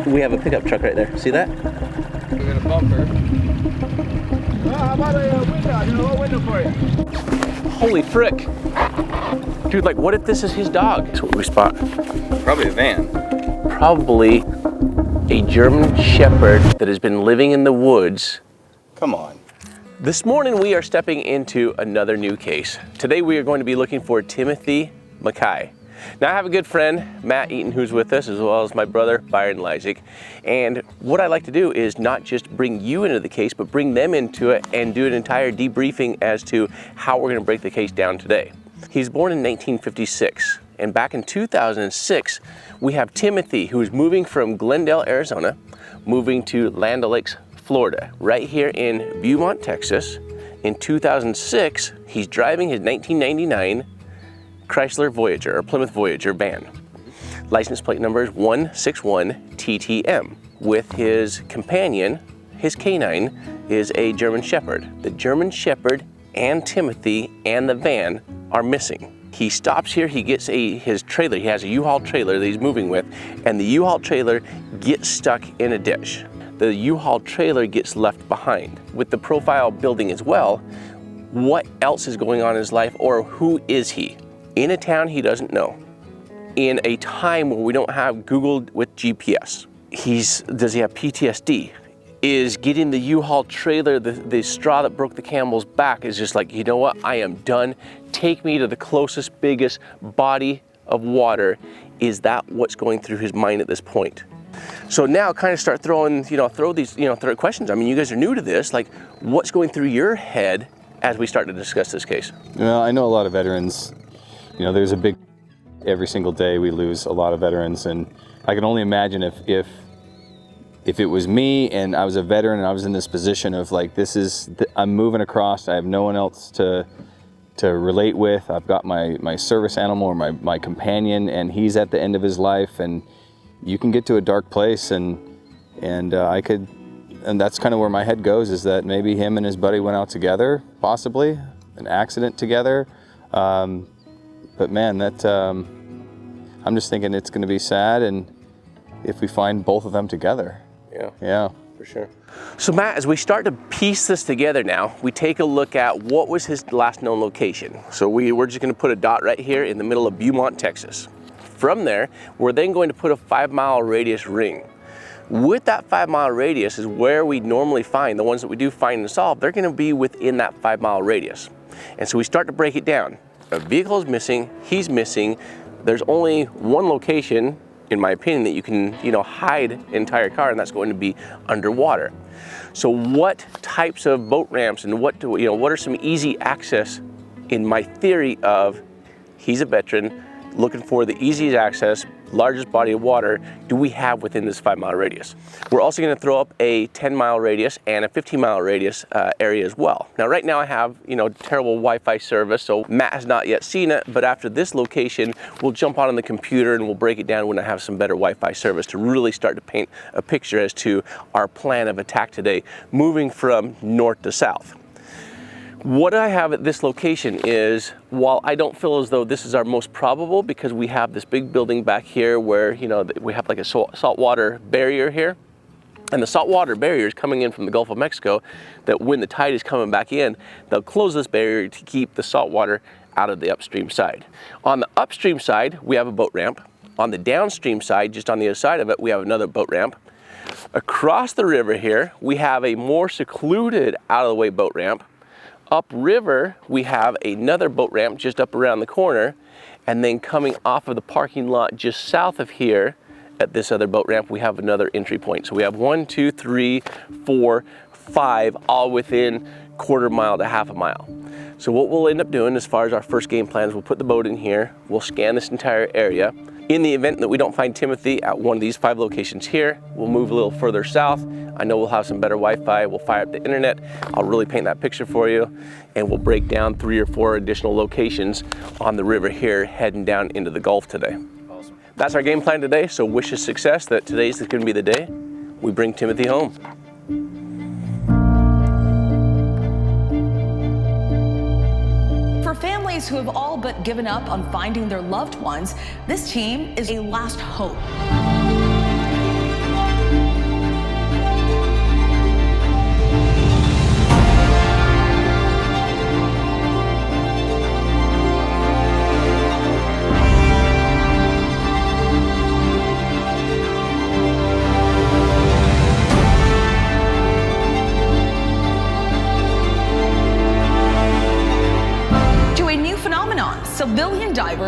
We have a pickup truck right there. See that? We got a bumper. How about a window? I got a window for you. Holy frick. Dude, like, what if this is his dog? That's what we spot. Probably a van. Probably a German Shepherd that has been living in the woods. Come on. This morning we are stepping into another new case. Today we are going to be looking for Timothy McKye. Now I have a good friend, Matt Eaton, who's with us, as well as my brother, Byron. And what I like to do is not just bring you into the case, but bring them into it and do an entire debriefing as to how we're going to break the case down today. He's born in 1956, and back in 2006, we have Timothy, who is moving from Glendale, Arizona, moving to Land O'Lakes, Florida, right here in Beaumont, Texas. In 2006, he's driving his 1999 Chrysler Voyager, or Plymouth Voyager van. License plate number is 161TTM. With his companion, his canine, is a German Shepherd. The German Shepherd and Timothy and the van are missing. He stops here, he gets his trailer, he has a U-Haul trailer that he's moving with, and the U-Haul trailer gets stuck in a ditch. The U-Haul trailer gets left behind. With the profile building as well, what else is going on in his life, or who is he? In a town he doesn't know, in a time where we don't have Google with GPS. Does he have PTSD? Is getting the U-Haul trailer, the straw that broke the camel's back, is just like, you know what, I am done. Take me to the closest, biggest body of water. Is that what's going through his mind at this point? So now kind of start throwing, throw questions. I mean, you guys are new to this. Like, what's going through your head as we start to discuss this case? Well, I know a lot of veterans. There's a big, every single day we lose a lot of veterans, and I can only imagine if it was me and I was a veteran and I was in this position of like, I'm moving across, I have no one else to relate with. I've got my service animal or my companion, and he's at the end of his life, and you can get to a dark place, and that's kind of where my head goes, is that maybe him and his buddy went out together, possibly an accident together. But man, I'm just thinking it's going to be sad, and if we find both of them together. Yeah, for sure. So Matt, as we start to piece this together now, we take a look at what was his last known location. So we're just going to put a dot right here in the middle of Beaumont, Texas. From there, we're then going to put a 5-mile radius ring. With that 5-mile radius is where we normally find the ones that we do find and solve. They're going to be within that 5-mile radius. And so we start to break it down. A vehicle is missing, he's missing. There's only one location, in my opinion, that you can, hide an entire car, and that's going to be underwater. So what types of boat ramps and what are some easy access, in my theory of he's a veteran, looking for the easiest access, largest body of water, do we have within this 5-mile radius? We're also going to throw up a 10-mile radius and a 15-mile radius area as well. Now right now I have terrible Wi-Fi service, so Matt has not yet seen it, but after this location we'll jump on the computer and we'll break it down when I have some better Wi-Fi service to really start to paint a picture as to our plan of attack today, moving from north to south. What I have at this location is, while I don't feel as though this is our most probable, because we have this big building back here where, we have like a saltwater barrier here, and the saltwater barrier is coming in from the Gulf of Mexico, that when the tide is coming back in, they'll close this barrier to keep the saltwater out of the upstream side. On the upstream side, we have a boat ramp. On the downstream side, just on the other side of it, we have another boat ramp. Across the river here, we have a more secluded, out-of-the-way boat ramp. Upriver, we have another boat ramp just up around the corner, and then coming off of the parking lot just south of here at this other boat ramp, we have another entry point. So we have 1, 2, 3, 4, 5, all within quarter mile to half a mile. So what we'll end up doing as far as our first game plan is we'll put the boat in here, we'll scan this entire area. In the event that we don't find Timothy at one of these 5 locations here, we'll move a little further south. I know we'll have some better Wi-Fi. We'll fire up the internet. I'll really paint that picture for you, and we'll break down 3 or 4 additional locations on the river here, heading down into the Gulf today. Awesome. That's our game plan today, so wish us success that today's going to be the day we bring Timothy home. For families who have all but given up on finding their loved ones, this team is a last hope.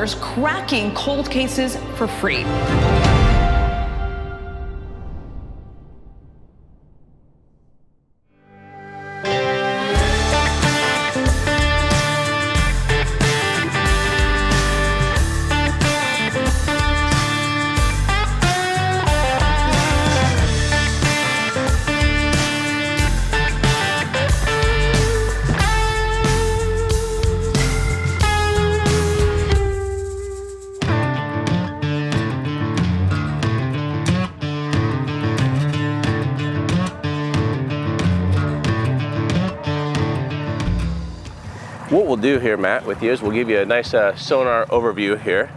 explorers cracking cold cases for free. What we'll do here, Matt, with you is we'll give you a nice sonar overview here.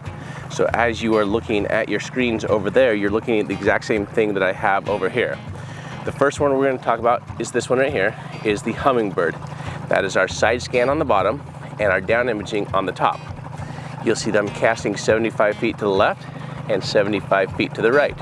So as you are looking at your screens over there, you're looking at the exact same thing that I have over here. The first one we're going to talk about is this one right here, is the hummingbird. That is our side scan on the bottom and our down imaging on the top. You'll see them casting 75 feet to the left and 75 feet to the right.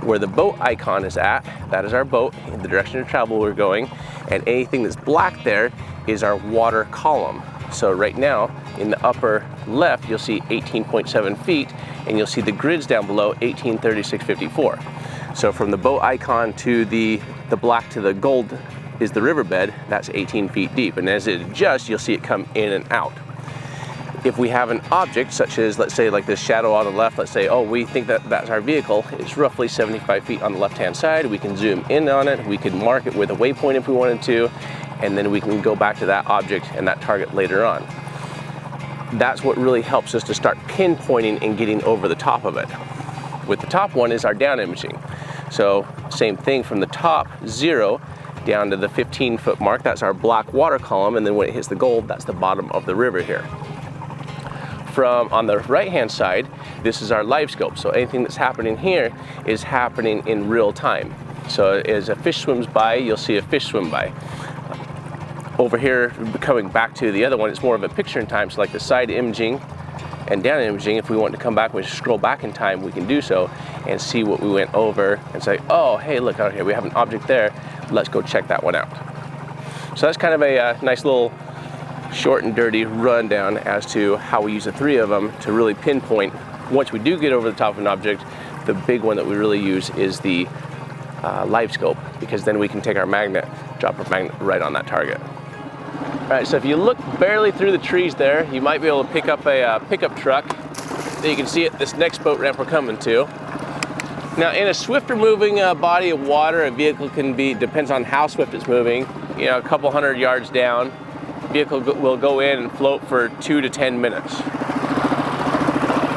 Where the boat icon is at, that is our boat in the direction of travel we're going, and anything that's black there is our water column. So right now in the upper left you'll see 18.7 feet and you'll see the grids down below 1836.54. So from the boat icon to the black to the gold is the riverbed, that's 18 feet deep, and as it adjusts you'll see it come in and out. If we have an object such as, let's say like this shadow on the left, let's say, oh, we think that that's our vehicle, it's roughly 75 feet on the left hand side, we can zoom in on it, we can mark it with a waypoint if we wanted to, and then we can go back to that object and that target later on. That's what really helps us to start pinpointing and getting over the top of it. With the top one is our down imaging. So same thing from the top, 0, down to the 15-foot mark, that's our black water column, and then when it hits the gold, that's the bottom of the river here. From on the right hand side, this is our live scope. So anything that's happening here is happening in real time. So as a fish swims by, you'll see a fish swim by. Over here, coming back to the other one, it's more of a picture in time. So like the side imaging and down imaging, if we want to come back, we scroll back in time, we can do so and see what we went over and say, oh, hey, look out here, we have an object there. Let's go check that one out. So that's kind of a nice little short and dirty rundown as to how we use the 3 of them to really pinpoint. Once we do get over the top of an object, the big one that we really use is the live scope, because then we can take our magnet, drop our magnet right on that target. All right, so if you look barely through the trees there, you might be able to pick up a pickup truck that you can see at this next boat ramp we're coming to. Now, in a swifter moving body of water, a vehicle can be, depends on how swift it's moving, you know, a couple hundred yards down, vehicle will go in and float for 2 to 10 minutes.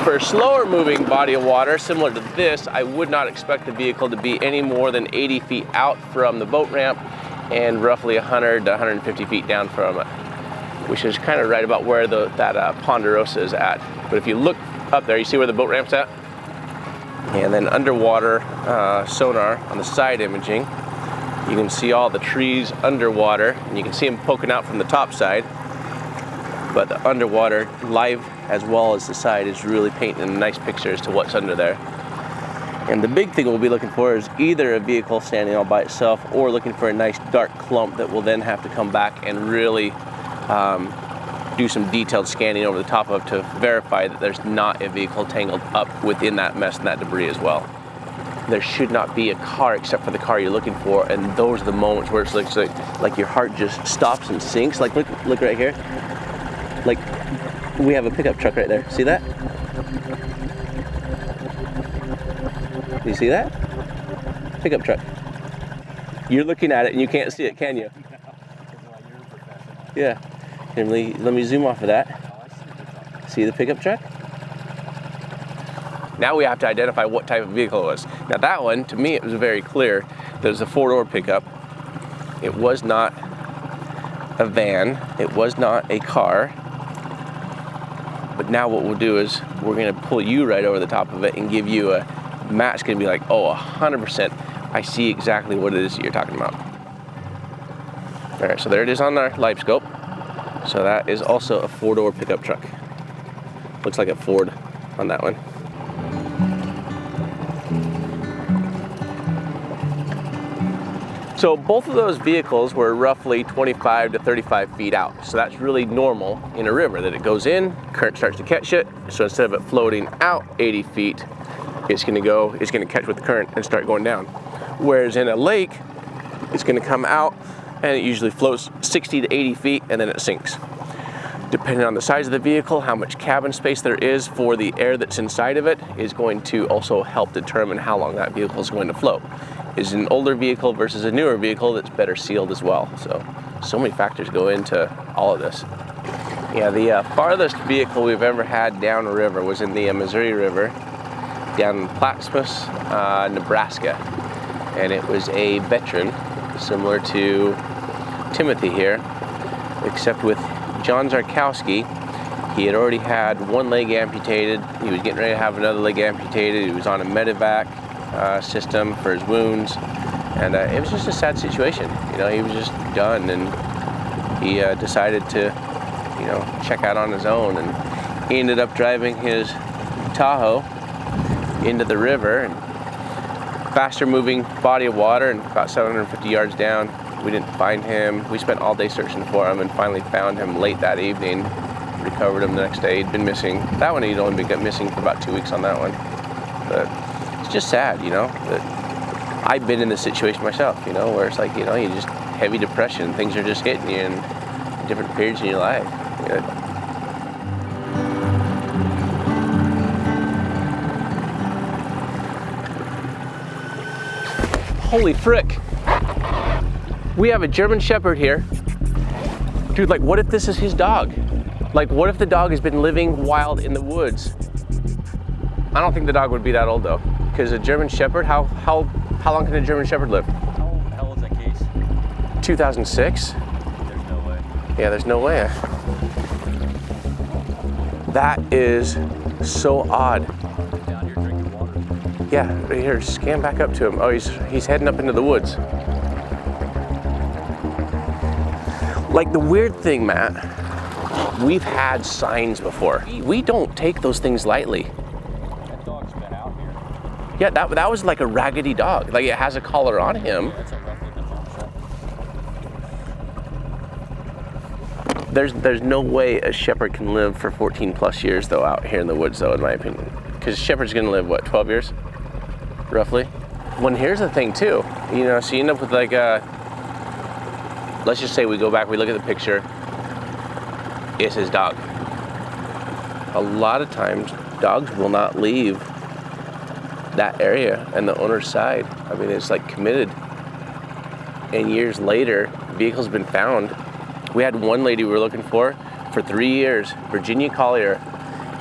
For a slower moving body of water, similar to this, I would not expect the vehicle to be any more than 80 feet out from the boat ramp and roughly 100 to 150 feet down from it, which is kind of right about where that Ponderosa is at. But if you look up there, you see where the boat ramp's at? And then underwater sonar on the side imaging, you can see all the trees underwater, and you can see them poking out from the top side. But the underwater, live as well as the side, is really painting a nice picture as to what's under there. And the big thing we'll be looking for is either a vehicle standing all by itself or looking for a nice dark clump that will then have to come back and really do some detailed scanning over the top of to verify that there's not a vehicle tangled up within that mess and that debris as well. There should not be a car except for the car you're looking for, and those are the moments where it's like your heart just stops and sinks. Like look right here. Like we have a pickup truck right there. See that? Do you see that? Pickup truck. You're looking at it and you can't see it, can you? Yeah. Let me zoom off of that. See the pickup truck? Now we have to identify what type of vehicle it was. Now that one, to me, it was very clear that it was a 4-door pickup. It was not a van. It was not a car. But now what we'll do is we're gonna pull you right over the top of it and give you Matt's gonna be like, oh, 100%, I see exactly what it is that you're talking about. All right, so there it is on our live scope. So that is also a 4-door pickup truck. Looks like a Ford on that one. So both of those vehicles were roughly 25 to 35 feet out. So that's really normal in a river, that it goes in, current starts to catch it. So instead of it floating out 80 feet, it's gonna catch with the current and start going down. Whereas in a lake, it's gonna come out and it usually floats 60 to 80 feet and then it sinks. Depending on the size of the vehicle, how much cabin space there is for the air that's inside of it is going to also help determine how long that vehicle is going to float. Is an older vehicle versus a newer vehicle that's better sealed as well. So many factors go into all of this. Yeah, the farthest vehicle we've ever had downriver was in the Missouri River, down in Plattsmouth, Nebraska. And it was a veteran, similar to Timothy here, except with John Zarkowski, he had already had one leg amputated. He was getting ready to have another leg amputated. He was on a medevac system for his wounds. And it was just a sad situation. You know, he was just done, and he decided to, you know, check out on his own. And he ended up driving his Tahoe into the river, and faster moving body of water, and about 750 yards down. We didn't find him. We spent all day searching for him and finally found him late that evening. Recovered him the next day. He'd been missing. That one he'd only been missing for about 2 weeks on that one. But it's just sad, you know, that I've been in this situation myself, you know, where it's like, you know, you just heavy depression. Things are just hitting you in different periods in your life. You know? Holy frick. We have a German Shepherd here. Dude, like, what if this is his dog? Like, what if the dog has been living wild in the woods? I don't think the dog would be that old though, because a German Shepherd, how long can a German Shepherd live? How old is that case? 2006? There's no way. Yeah, there's no way. That is so odd. Down here drinking water. Yeah, right here, scan back up to him. Oh, he's heading up into the woods. Like, the weird thing, Matt, we've had signs before. We don't take those things lightly. That dog's been out here. Yeah, that was like a raggedy dog. Like, it has a collar on him. That's a rough looking dog. There's no way a shepherd can live for 14 plus years though out here in the woods though, in my opinion. Because a shepherd's gonna live, what, 12 years? Roughly? Well, here's the thing too. You know, so you end up with like let's just say we go back, we look at the picture, it's his dog. A lot of times, dogs will not leave that area and the owner's side. I mean, it's like committed. And years later, vehicle's been found. We had one lady we were looking for 3 years, Virginia Collier,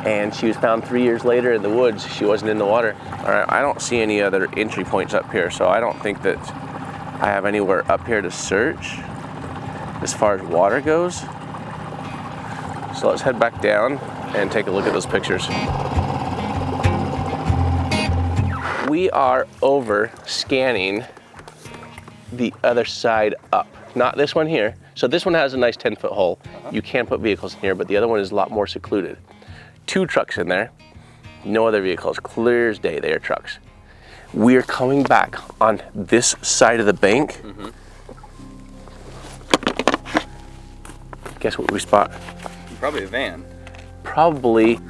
and she was found 3 years later in the woods. She wasn't in the water. All right, I don't see any other entry points up here, so I don't think that I have anywhere up here to search as far as water goes. So let's head back down and take a look at those pictures. We are over scanning the other side up, not this one here. So this one has a nice 10-foot hole. You can put vehicles in here, but the other one is a lot more secluded. 2 trucks in there, no other vehicles, clear as day, they are trucks. We're coming back on this side of the bank. Guess what we spot? Probably a van. Probably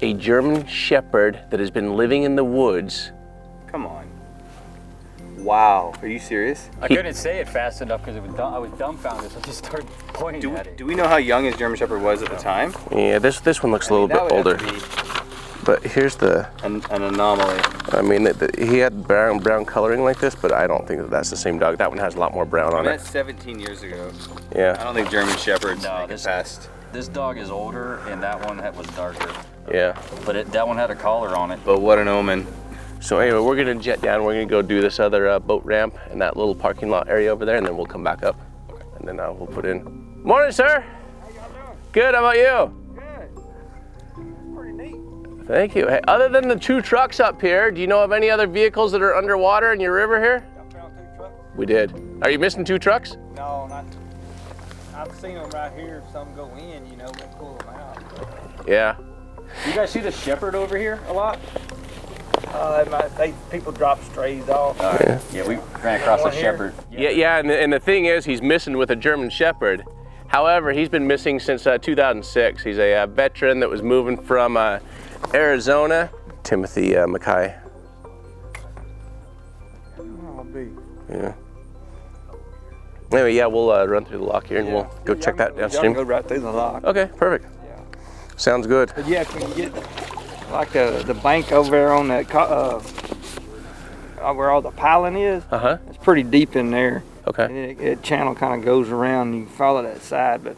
a German Shepherd that has been living in the woods. Come on. Wow, are you serious? I couldn't say it fast enough because I was dumbfounded, so I just started pointing at it. Do we know how young his German Shepherd was at the time? Yeah, this one looks a little bit older. But here's the an anomaly. I mean, he had brown coloring like this, but I don't think that that's the same dog. That one has a lot more brown on it. That's 17 years ago. Yeah. I don't think German Shepherds No, make it past. This dog is older, and that one was darker. Yeah. But that one had a collar on it. But what an omen. So anyway, we're gonna jet down. We're gonna go do this other boat ramp in that little parking lot area over there, and then we'll come back up. Okay. And then we'll put in. Morning, sir. How y'all doing? Good. How about you? Good. Pretty neat. Thank you. Hey, other than the 2 trucks up here, do you know of any other vehicles that are underwater in your river here? Y'all found 2 trucks? We did. Are you missing 2 trucks? No, not. I've seen them right here. Some go in, you know, we pull them out. Yeah. You guys see the shepherd over here a lot? People drop strays off. Yeah, we ran across a shepherd. Yeah, and the thing is, he's missing with a German Shepherd. However, he's been missing since 2006. He's a veteran that was moving from Arizona. Timothy McKye. Yeah. Anyway, yeah, we'll run through the lock here and we'll go check that downstream. Go right through the lock. Okay, perfect. Yeah. Sounds good. But yeah, when you get like the bank over there on that where all the piling is, it's pretty deep in there. Okay. And that channel kind of goes around. You can follow that side, but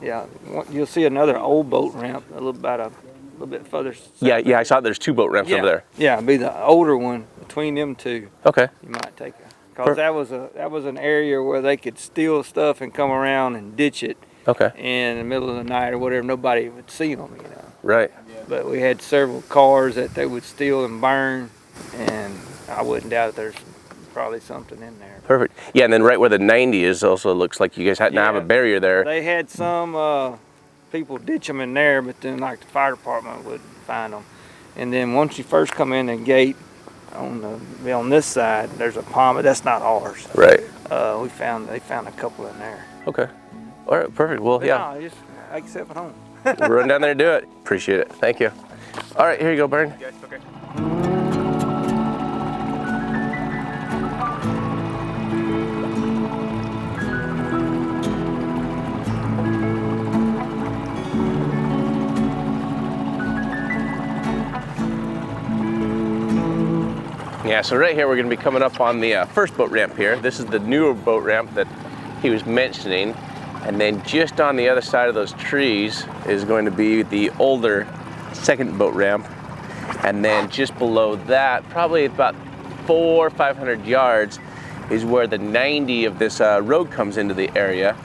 yeah, you'll see another old boat ramp a little bit further south. Yeah, I saw there's 2 boat ramps over there. Yeah, it'd be the older one between them 2. Okay. You might take it because that was an area where they could steal stuff and come around and ditch it. Okay. In the middle of the night or whatever, nobody would see them, you know. Right. But we had several cars that they would steal and burn, and I wouldn't doubt there's probably something in there. Perfect. Yeah, and then right where the 90 is also looks like you guys had to have a barrier there. They had some people ditch them in there, but then like the fire department would find them. And then once you first come in the gate on this side, there's a pond, but that's not ours. Right. They found a couple in there. Okay. All right, perfect. Well, But yeah. no, just take yourself at home. We'll run down there and do it. Appreciate it. Thank you. All right, here you go, Byron. Okay. Yeah, so right here we're going to be coming up on the first boat ramp here. This is the newer boat ramp that he was mentioning. And then just on the other side of those trees is going to be the older second boat ramp. And then just below that, probably about 400 or 500 yards, is where the 90 of this road comes into the area.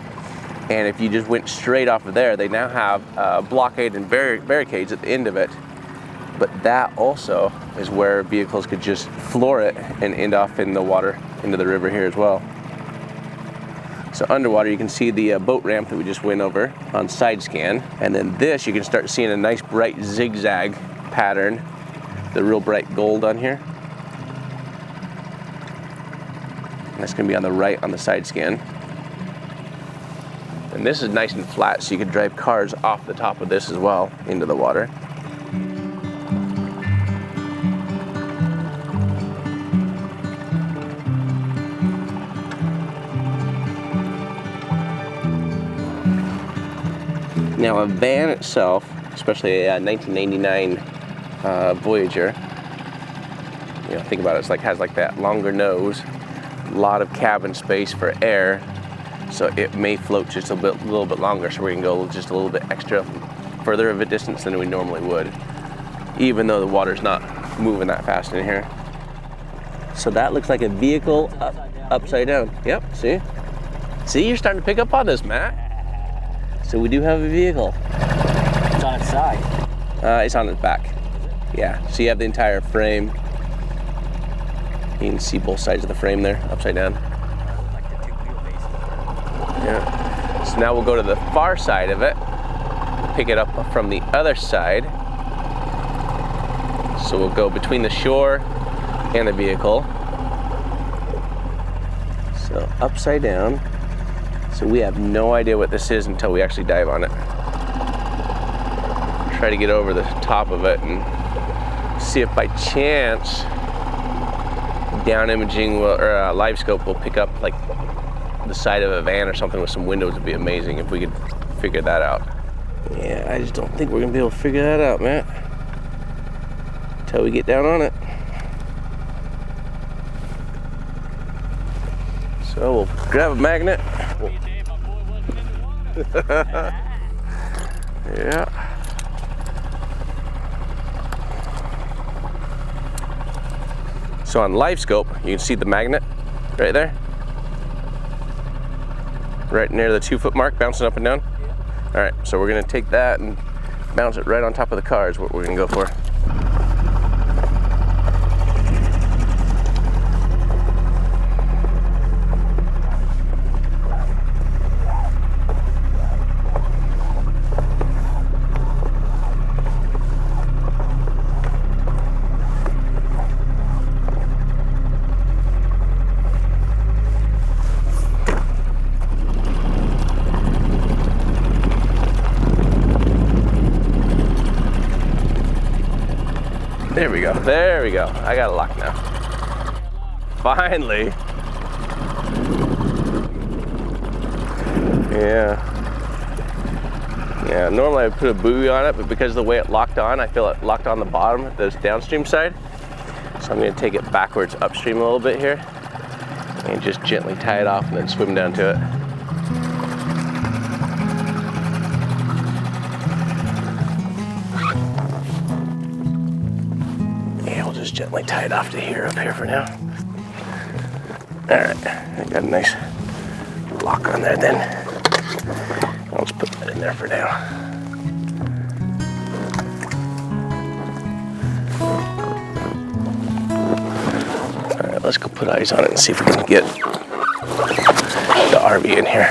And if you just went straight off of there, they now have blockade and barricades at the end of it. But that also is where vehicles could just floor it and end off in the water into the river here as well. So underwater, you can see the boat ramp that we just went over on side scan. And then this, you can start seeing a nice bright zigzag pattern, the real bright gold on here. And that's gonna be on the right on the side scan. And this is nice and flat, so you can drive cars off the top of this as well into the water. Now a van itself, especially a 1999 Voyager, you know, think about it, has like that longer nose, a lot of cabin space for air, so it may float just a little bit longer, so we can go just a little bit extra further of a distance than we normally would, even though the water's not moving that fast in here. So that looks like a vehicle upside down. Yep, see? See, you're starting to pick up on this, Matt. So we do have a vehicle. It's on its side. It's on its back. Yeah, so you have the entire frame. You can see both sides of the frame there, upside down. Like the 2 wheelbase. Yeah. So now we'll go to the far side of it, pick it up from the other side. So we'll go between the shore and the vehicle. So upside down. So we have no idea what this is until we actually dive on it. Try to get over the top of it and see if by chance down imaging or live scope will pick up like the side of a van or something with some windows. Would be amazing if we could figure that out. Yeah, I just don't think we're gonna be able to figure that out, Matt, until we get down on it. So we'll grab a magnet. Yeah. So on live scope, you can see the magnet right there, right near the 2-foot mark, bouncing up and down. Yeah. All right, so we're gonna take that and bounce it right on top of the car is what we're gonna go for. we go. There we go. I got it locked now. Finally. Yeah. Yeah, normally I put a buoy on it, but because of the way it locked on, I feel it locked on the bottom, the downstream side. So I'm gonna take it backwards upstream a little bit here and just gently tie it off and then swim down to it. Yeah, we'll just gently tie it off to here, up here for now. All right, I got a nice lock on there then. I'll just put that in there for now. All right, let's go put eyes on it and see if we can get the RV in here.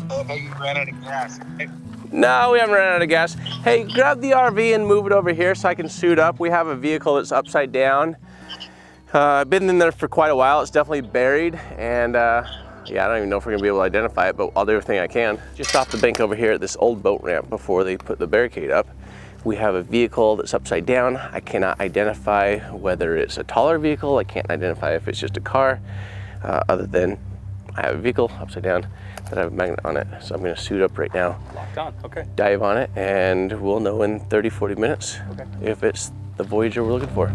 Oh, you ran out of gas. No, we haven't run out of gas. Hey, grab the RV and move it over here so I can suit up. We have a vehicle that's upside down. I've been in there for quite a while. It's definitely buried, and yeah, I don't even know if we're gonna be able to identify it, but I'll do everything I can. Just off the bank over here at this old boat ramp before they put the barricade up, we have a vehicle that's upside down. I cannot identify whether it's a taller vehicle. I can't identify if it's just a car, other than I have a vehicle upside down that I have a magnet on it. So I'm gonna suit up right now. Locked on, okay. Dive on it, and we'll know in 30, 40 minutes if it's the Voyager we're looking for.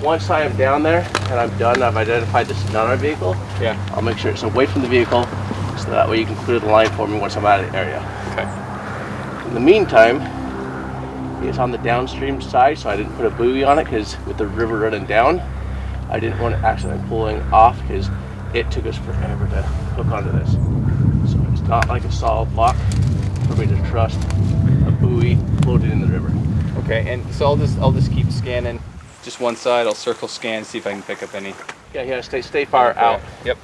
Once I am down there and I'm done, I've identified this is not our vehicle. Yeah. I'll make sure it's away from the vehicle, so that way you can clear the line for me once I'm out of the area. Okay. In the meantime, it's on the downstream side, so I didn't put a buoy on it because with the river running down, I didn't want it accidentally pulling off because it took us forever to hook onto this. So it's not like a solid lock for me to trust a buoy floating in the river. Okay, and so I'll just keep scanning just one side. I'll circle scan, see if I can pick up any. Yeah, stay far out. Yep.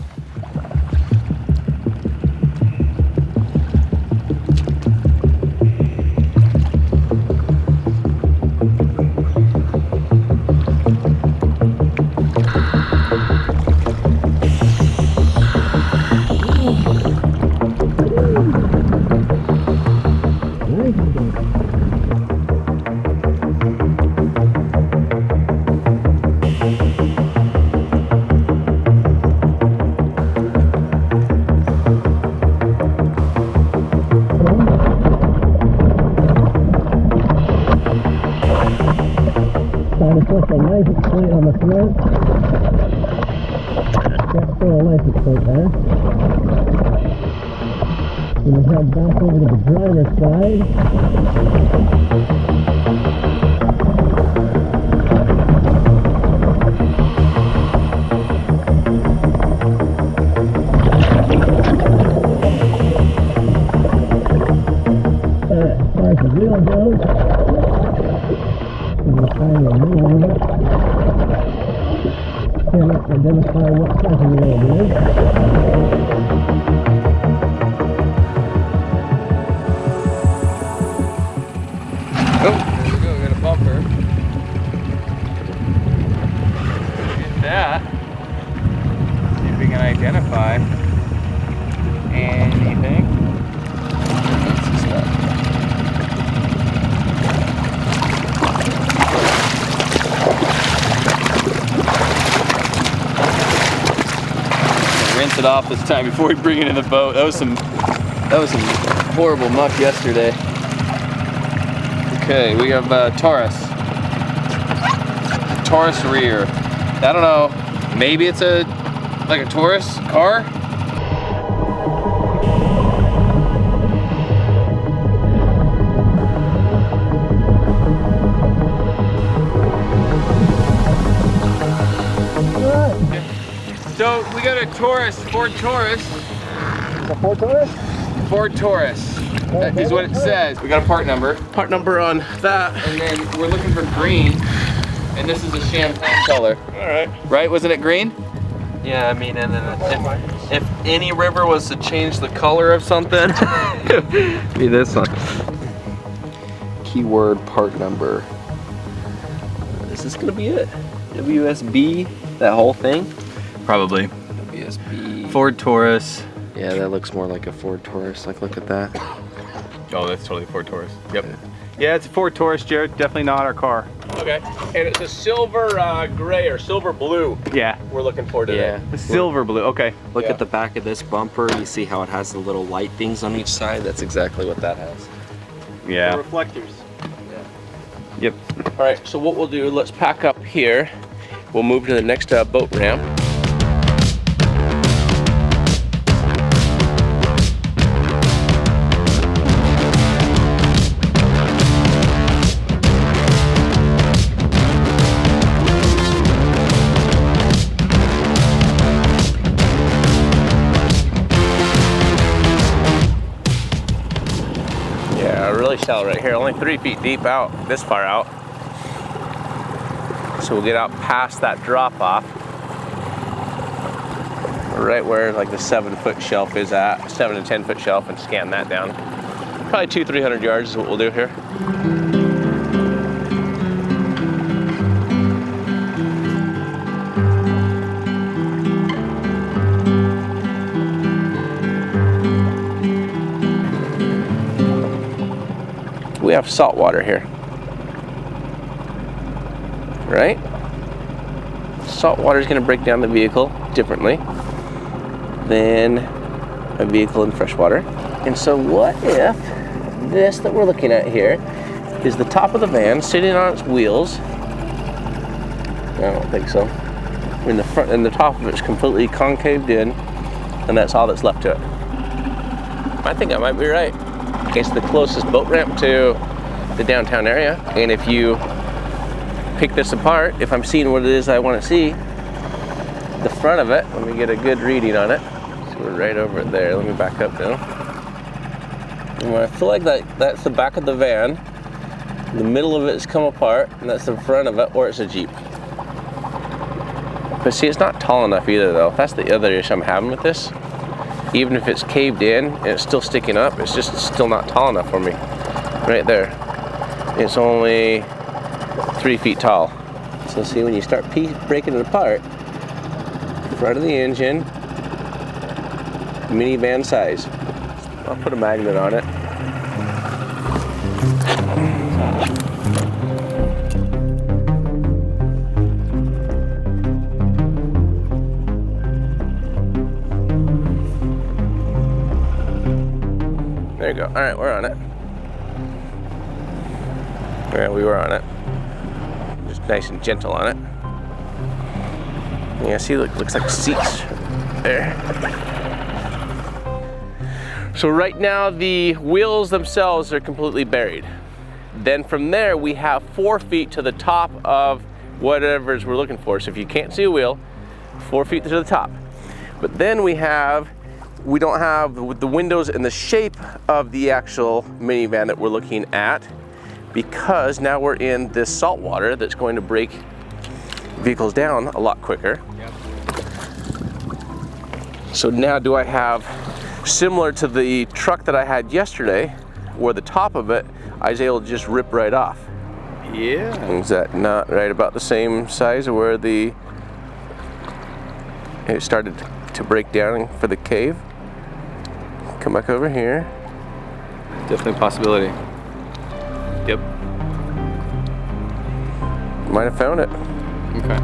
Put a license plate on the front. Got still a license plate there. Then we head back over to the driver's side. As far as the wheel goes, cannot identify what type of wheel it is. Oh, there we go, we got a bumper. Get that. See if we can identify anything. What's this stuff? Rinse it off this time before we bring it in the boat. That was some horrible muck yesterday. Okay, we have Taurus rear. I don't know, maybe it's like a Taurus car? So we got a Taurus, Ford Taurus. The Ford Taurus? Ford Taurus. That is what it says. We got a part number. Part number on that. And then we're looking for green. And this is a champagne color. All right. Right? Wasn't it green? Yeah, I mean, and then If any river was to change the color of something, it'd be this one. Keyword part number. Is this gonna be it? WSB, that whole thing? Probably. WSB. Ford Taurus. Yeah, that looks more like a Ford Taurus. Like, look at that. Oh, that's totally Ford Taurus. Yep. Yeah, it's a Ford Taurus, Jared. Definitely not our car. Okay. And it's a silver gray or silver blue. Yeah. We're looking for today. The silver blue. Okay. Look at the back of this bumper. You see how it has the little light things on each side? That's exactly what that has. Yeah. Reflectors. Yep. All right, so what we'll do, let's pack up here. We'll move to the next boat ramp. Really shallow right here, only 3 feet deep out, this far out. So we'll get out past that drop off, right where like the 7-foot shelf is at, 7 to 10 foot shelf, and scan that down. Probably 200-300 yards is what we'll do here. We have salt water here, right? Salt water is going to break down the vehicle differently than a vehicle in freshwater. And so what if this that we're looking at here is the top of the van sitting on its wheels? I don't think so. In the front and the top of it's completely concaved in, and that's all that's left to it. I think I might be right. It's the closest boat ramp to the downtown area, and if you pick this apart, if I'm seeing what it is I want to see, the front of it, let me get a good reading on it. So we're right over it there. Let me back up now. And I feel like that's the back of the van. The middle of it has come apart, and that's the front of it, or it's a Jeep. But see, it's not tall enough either, though. That's the other issue I'm having with this. Even if it's caved in and it's still sticking up, it's just still not tall enough for me. Right there. It's only 3 feet tall. So see, when you start breaking it apart, front of the engine, minivan size. I'll put a magnet on it. There you go. All right, we're on it. Yeah, we were on it. Just nice and gentle on it. Yeah, see, looks like seats there. So right now the wheels themselves are completely buried. Then from there we have 4 feet to the top of whatever we're looking for. So if you can't see a wheel, 4 feet to the top. But then we don't have the windows and the shape of the actual minivan that we're looking at, because now we're in this salt water that's going to break vehicles down a lot quicker. Yep. So now do I have, similar to the truck that I had yesterday, where the top of it, I was able to just rip right off? Yeah. Is that not right about the same size of where it started to break down for the cave? Come back over here. Definitely a possibility. Yep. Might have found it. Okay.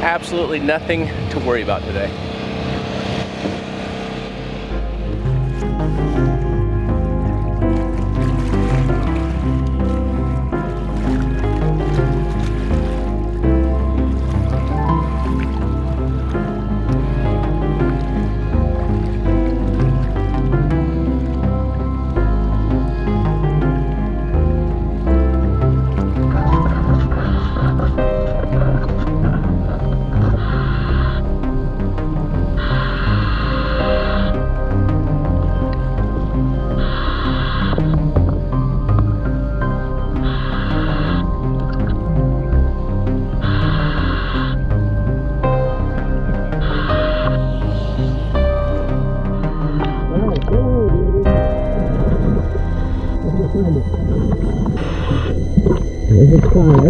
Absolutely nothing to worry about today. find it. There's a car.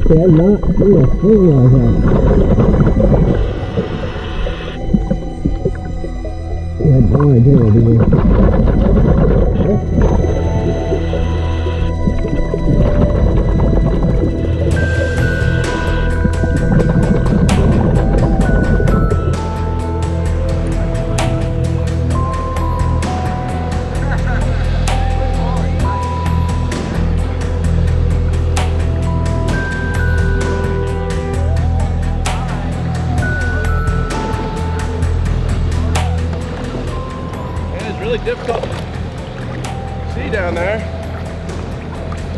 Yeah, not see a thing like that. You had no idea what it is. Difficult to see down there.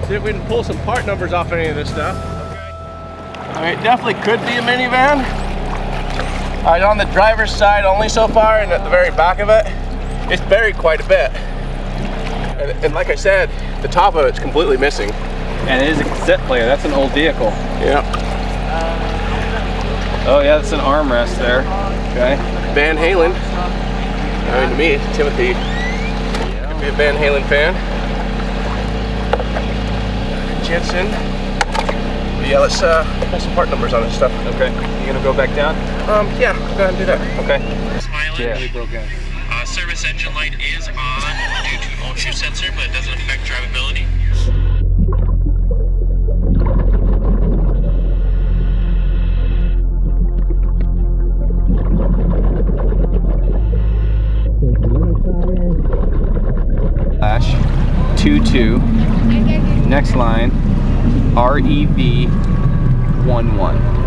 See if we can pull some part numbers off any of this stuff. I mean, it definitely could be a minivan. On the driver's side only so far, and at the very back of it, it's buried quite a bit. And like I said, the top of it's completely missing. And it is a cassette player. That's an old vehicle. Yeah. Oh yeah, that's an armrest there. Okay. Van Halen. I mean, to me, Timothy could be a Van Halen fan. Jensen. But yeah, let's pull some part numbers on this stuff. Okay. You gonna go back down? Yeah, go ahead and do that. Okay. Smiling. Yeah. Really broke in. Service engine light is on due to ocean sensor, but it doesn't affect drivability. Slash 22. Next line, REV 11.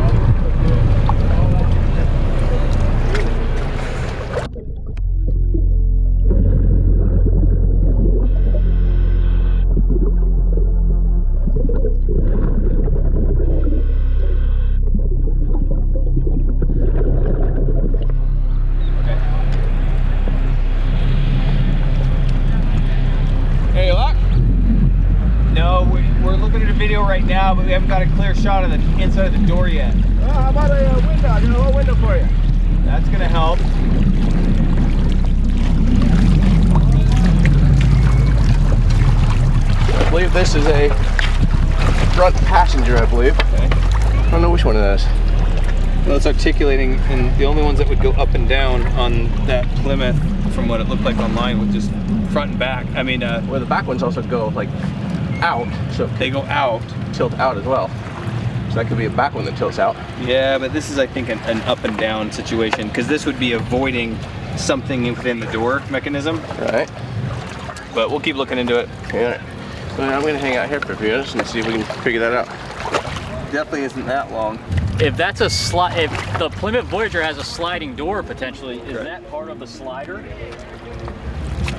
Right now, but we haven't got a clear shot of the inside of the door yet. How about a window? I got a little window for you. That's gonna help. I believe this is a front passenger, I believe. Okay. I don't know which one it is. Well, it's articulating, and the only ones that would go up and down on that Plymouth, from what it looked like online, would just front and back. I mean, well, the back ones also go like out, so they go out. Tilt out as well. So that could be a back one that tilts out. Yeah, but this is, I think, an up and down situation, because this would be avoiding something within the door mechanism. Right. But we'll keep looking into it. Yeah. So I'm going to hang out here for a few minutes and see if we can figure that out. Definitely isn't that long. If that's a slide, if the Plymouth Voyager has a sliding door potentially, is that part of the slider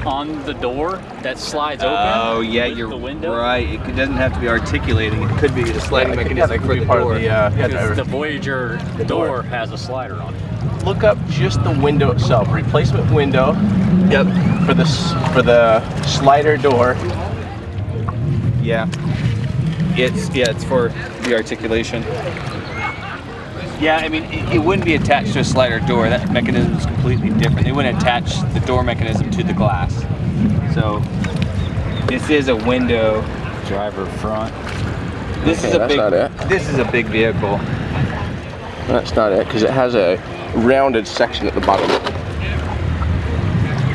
on the door that slides open? Oh yeah, with you're the window? right. It doesn't have to be articulating. It could be the sliding mechanism for the door. Because the Voyager door has a slider on it. Look up just the window itself. Replacement window. Yep. For the slider door. Yeah. It's for the articulation. Yeah, I mean, it wouldn't be attached to a slider door. That mechanism is completely different. They wouldn't attach the door mechanism to the glass. So this is a window. Driver front. This is a big. Not it. This is a big vehicle. That's not it, because it has a rounded section at the bottom.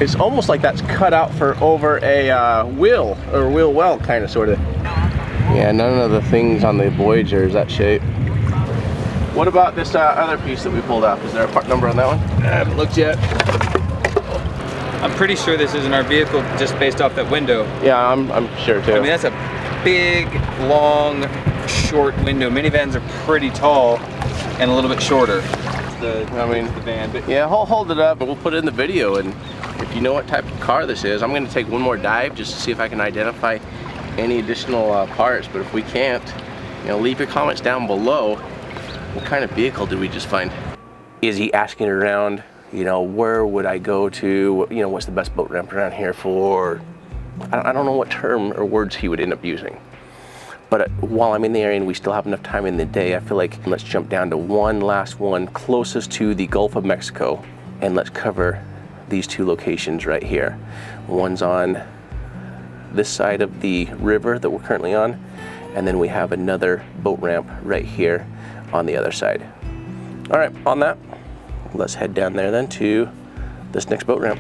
It's almost like that's cut out for over a wheel or wheel well, kind of, sort of. Yeah, none of the things on the Voyager is that shape. What about this other piece that we pulled off? Is there a part number on that one? I haven't looked yet. I'm pretty sure this isn't our vehicle just based off that window. Yeah, I'm sure too. I mean, that's a big, long, short window. Minivans are pretty tall and a little bit shorter. The van. But yeah, hold it up and we'll put it in the video. And if you know what type of car this is, I'm going to take one more dive just to see if I can identify any additional parts. But if we can't, you know, leave your comments down below. What kind of vehicle did we just find? Is he asking around, you know, where would I go to, you know, what's the best boat ramp around here for? I don't know what term or words he would end up using. But while I'm in the area and we still have enough time in the day, I feel like let's jump down to one last one closest to the Gulf of Mexico and let's cover these two locations right here. One's on this side of the river that we're currently on, and then we have another boat ramp right here on the other side. All right, on that, let's head down there then to this next boat ramp.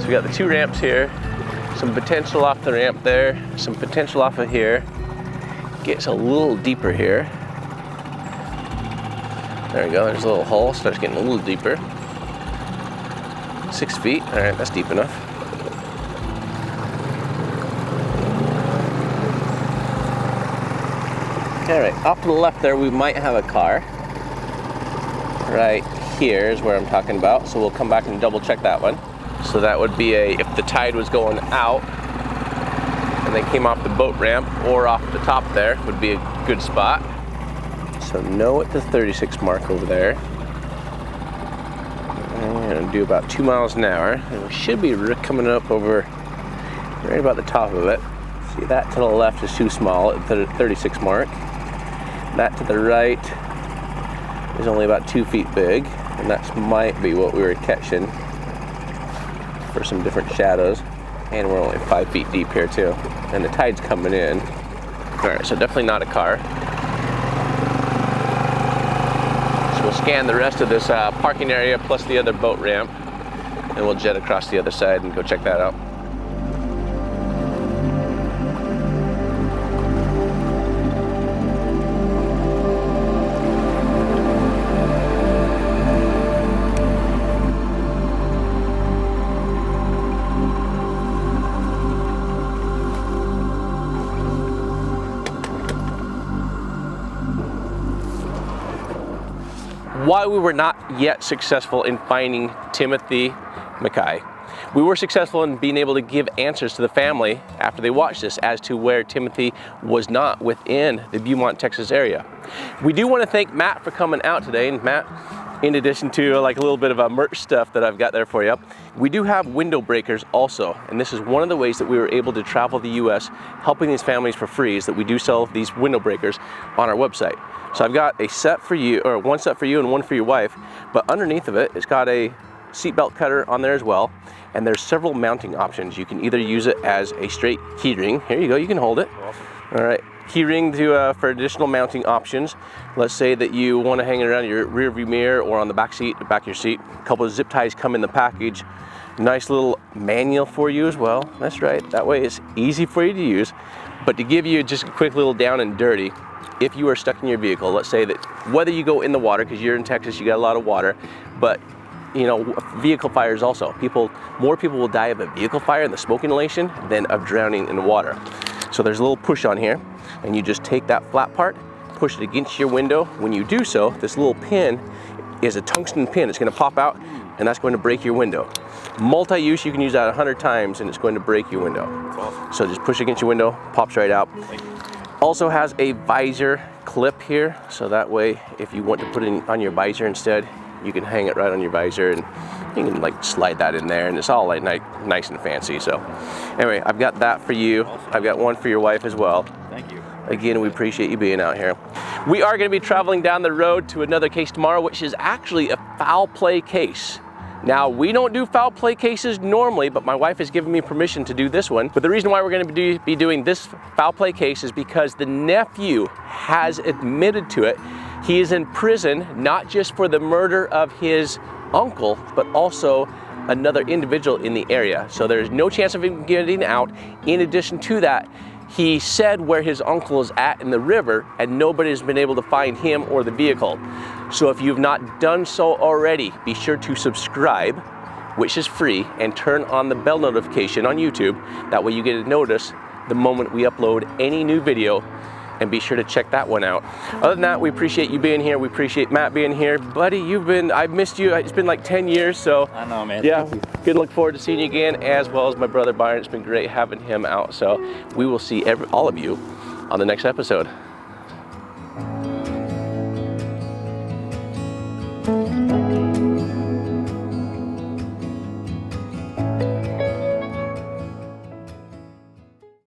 We got the two ramps here, some potential off the ramp there, some potential off of here. Gets a little deeper here. There we go, there's a little hole, starts getting a little deeper. 6 feet, all right, that's deep enough. All right, off to the left there, we might have a car. Right here is where I'm talking about, so we'll come back and double check that one. So that would be if the tide was going out and they came off the boat ramp or off the top there, would be a good spot. So no at the 36 mark over there. I'm gonna do about 2 miles an hour, and we should be coming up over right about the top of it. See, that to the left is too small at the 36 mark. That to the right is only about 2 feet big, and that might be what we were catching for some different shadows. And we're only 5 feet deep here too, and the tide's coming in. All right, so definitely not a car. So we'll scan the rest of this parking area plus the other boat ramp, and we'll jet across the other side and go check that out. While we were not yet successful in finding Timothy McKye, we were successful in being able to give answers to the family after they watched this as to where Timothy was not within the Beaumont, Texas area. We do want to thank Matt for coming out today. And Matt, in addition to like a little bit of a merch stuff that I've got there for you, we do have window breakers also. And this is one of the ways that we were able to travel the US helping these families for free, is that we do sell these window breakers on our website. So I've got a set for you, or one set for you and one for your wife, but underneath of it, it's got a seatbelt cutter on there as well. And there's several mounting options. You can either use it as a straight key ring. Here you go, you can hold it. Awesome. All right, key ring for additional mounting options. Let's say that you want to hang it around your rear view mirror or on the back seat, the back of your seat. A couple of zip ties come in the package. Nice little manual for you as well. That's right, that way it's easy for you to use. But to give you just a quick little down and dirty, if you are stuck in your vehicle, let's say that whether you go in the water, because you're in Texas, you got a lot of water, but you know, vehicle fires also. More people will die of a vehicle fire in the smoke inhalation than of drowning in the water. So there's a little push on here, and you just take that flat part, push it against your window. When you do so, this little pin is a tungsten pin. It's gonna pop out, and that's going to break your window. Multi-use, you can use that 100 times, and it's going to break your window. That's awesome. So just push against your window, pops right out. Also has a visor clip here, so that way if you want to put it on your visor instead, you can hang it right on your visor, and you can like slide that in there, and it's all like nice and fancy. So anyway, I've got that for you. I've got one for your wife as well. Thank you. Again, we appreciate you being out here. We are going to be traveling down the road to another case tomorrow, which is actually a foul play case. Now, we don't do foul play cases normally, but my wife has given me permission to do this one. But the reason why we're going to be doing this foul play case is because the nephew has admitted to it. He is in prison, not just for the murder of his uncle, but also another individual in the area. So there's no chance of him getting out. In addition to that, he said where his uncle is at in the river, and nobody's been able to find him or the vehicle. So if you've not done so already, be sure to subscribe, which is free, and turn on the bell notification on YouTube. That way you get a notice the moment we upload any new video and be sure to check that one out. Other than that, we appreciate you being here. We appreciate Matt being here. Buddy, I've missed you. It's been like 10 years, so. I know, man. Yeah, good look forward to seeing you again, as well as my brother Byron. It's been great having him out. So we will see all of you on the next episode.